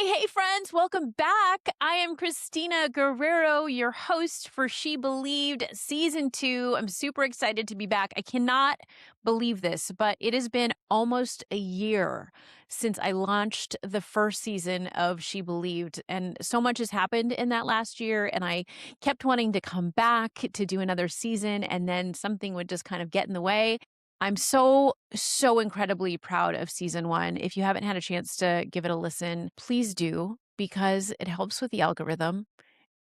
Hey, friends, welcome back. I am Christina Guerrero, your host for She Believed Season 2. I'm super excited to be back. I cannot believe this, but it has been almost a year since I launched the first season of She Believed, and so much has happened in that last year, and I kept wanting to come back to do another season, and then something would just kind of get in the way. I'm so incredibly proud of season 1. If you haven't had a chance to give it a listen, please do because it helps with the algorithm.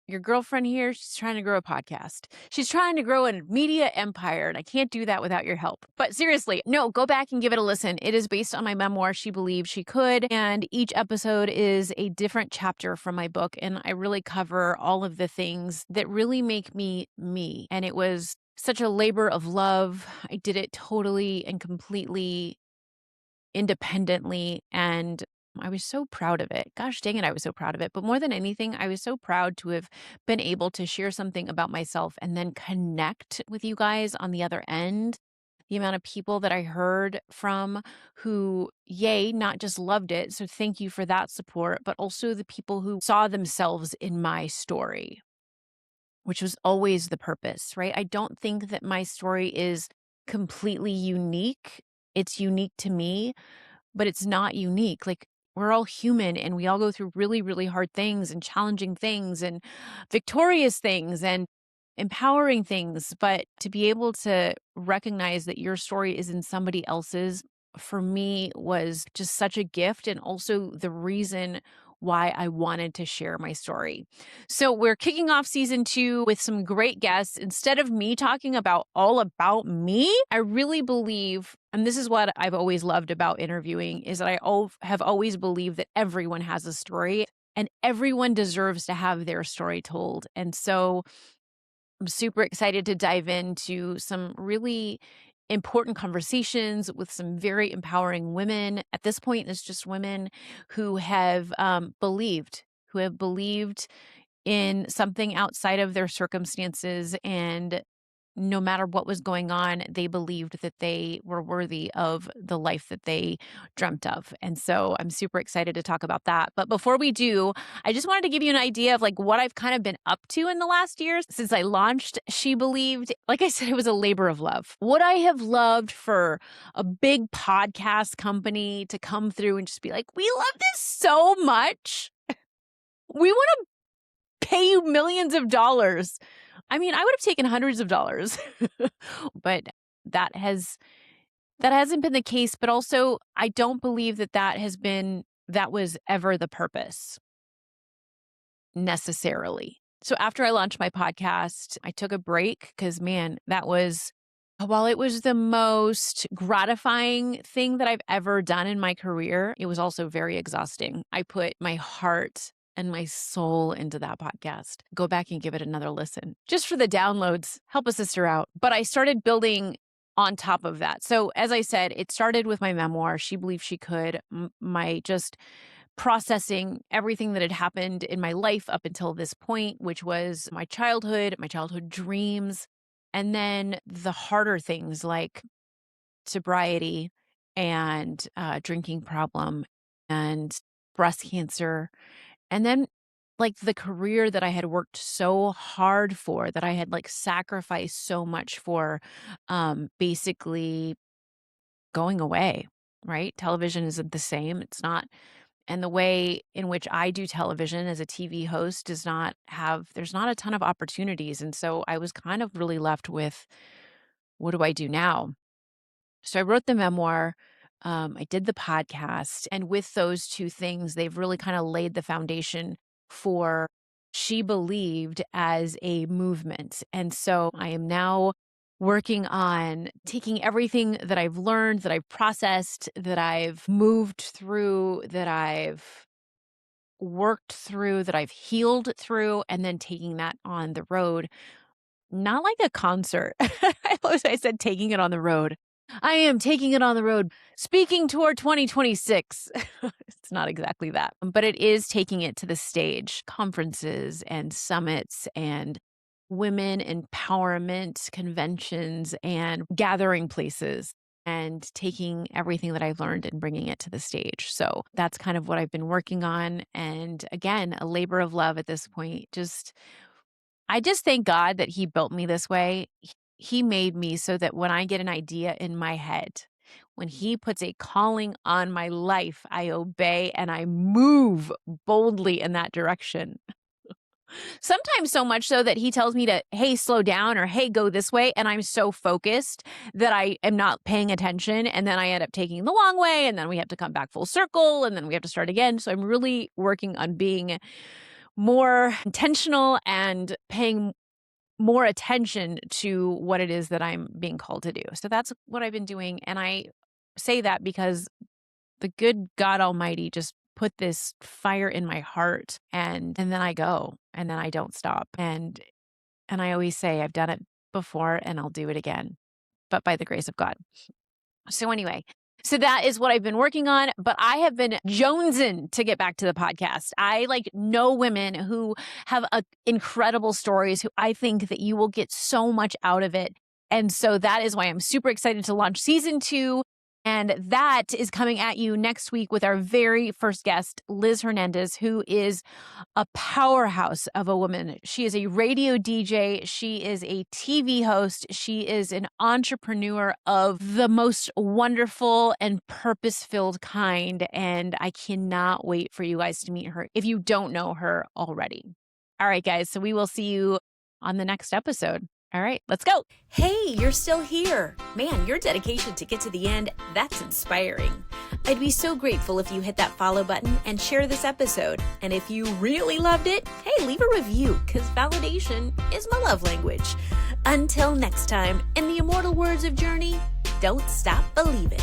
Your girlfriend here, she's trying to grow a podcast. She's trying to grow a media empire, and I can't do that without your help. But seriously, no, go back and give it a listen. It is based on my memoir, She Believed She Could, and each episode is a different chapter from my book, and I really cover all of the things that really make me me. And it was such a labor of love. I did it totally and completely independently, and I was so proud of it. Gosh dang it, I was so proud of it. But more than anything, I was so proud to have been able to share something about myself and then connect with you guys on the other end. The amount of people that I heard from who, yay, not just loved it. So thank you for that support, but also the people who saw themselves in my story, which was always the purpose, right? I don't think that my story is completely unique. It's unique to me, but it's not unique. Like, we're all human and we all go through really, really hard things and challenging things and victorious things and empowering things. But to be able to recognize that your story is in somebody else's, for me, was just such a gift, and also the reason why I wanted to share my story. So we're kicking off season 2 with some great guests. Instead of me talking about all about me, I really believe, and this is what I've always loved about interviewing, is that have always believed that everyone has a story and everyone deserves to have their story told. And so I'm super excited to dive into some really important conversations with some very empowering women. At this point, it's just women who have who have believed in something outside of their circumstances, and no matter what was going on, they believed that they were worthy of the life that they dreamt of. And so I'm super excited to talk about that. But before we do, I just wanted to give you an idea of like what I've kind of been up to in the last years since I launched She Believed. Like I said, it was a labor of love. Would I have loved for a big podcast company to come through and just be like, we love this so much, we want to pay you millions of dollars? I mean, I would have taken hundreds of dollars, but that has that hasn't been the case. But also, I don't believe that that was ever the purpose necessarily. So after I launched my podcast, I took a break because, man, while it was the most gratifying thing that I've ever done in my career, it was also very exhausting. I put my heart and my soul into that podcast. Go back and give it another listen just for the downloads. Help a sister out. But I started building on top of that. So as I said, it started with my memoir, She Believed She Could, my just processing everything that had happened in my life up until this point, which was my childhood dreams, and then the harder things like sobriety and drinking problem and breast cancer. And then like the career that I had worked so hard for, that I had like sacrificed so much for, basically going away, right? Television isn't the same. It's not. And the way in which I do television as a TV host there's not a ton of opportunities. And so I was kind of really left with, what do I do now? So I wrote the memoir. I did the podcast. And with those two things, they've really kind of laid the foundation for She Believed as a movement. And so I am now working on taking everything that I've learned, that I've processed, that I've moved through, that I've worked through, that I've healed through, and then taking that on the road. Not like a concert. I said taking it on the road. I am taking it on the road, speaking toward 2026. It's not exactly that, but it is taking it to the stage, conferences and summits and women empowerment conventions and gathering places. and taking everything that I've learned and bringing it to the stage. So that's kind of what I've been working on. And again, a labor of love at this point. I just thank God that He built me this way. He made me so that when I get an idea in my head, when He puts a calling on my life, I obey and I move boldly in that direction. Sometimes so much so that He tells me to, hey, slow down, or hey, go this way. And I'm so focused that I am not paying attention. And then I end up taking the long way. And then we have to come back full circle. And then we have to start again. So I'm really working on being more intentional and paying more attention to what it is that I'm being called to do. So that's what I've been doing. And I say that because the good God Almighty just put this fire in my heart, and then I go, and then I don't stop. And I always say I've done it before and I'll do it again, but by the grace of God. So anyway, so that is what I've been working on, but I have been jonesing to get back to the podcast. I know women who have incredible stories, who I think that you will get so much out of it. And so that is why I'm super excited to launch season 2. And that is coming at you next week with our very first guest, Liz Hernandez, who is a powerhouse of a woman. She is a radio DJ. She is a TV host. She is an entrepreneur of the most wonderful and purpose-filled kind. And I cannot wait for you guys to meet her if you don't know her already. All right, guys. So we will see you on the next episode. All right, let's go. Hey, you're still here. Man, your dedication to get to the end, that's inspiring. I'd be so grateful if you hit that follow button and share this episode. And if you really loved it, hey, leave a review, because validation is my love language. Until next time, in the immortal words of Journey, don't stop believing.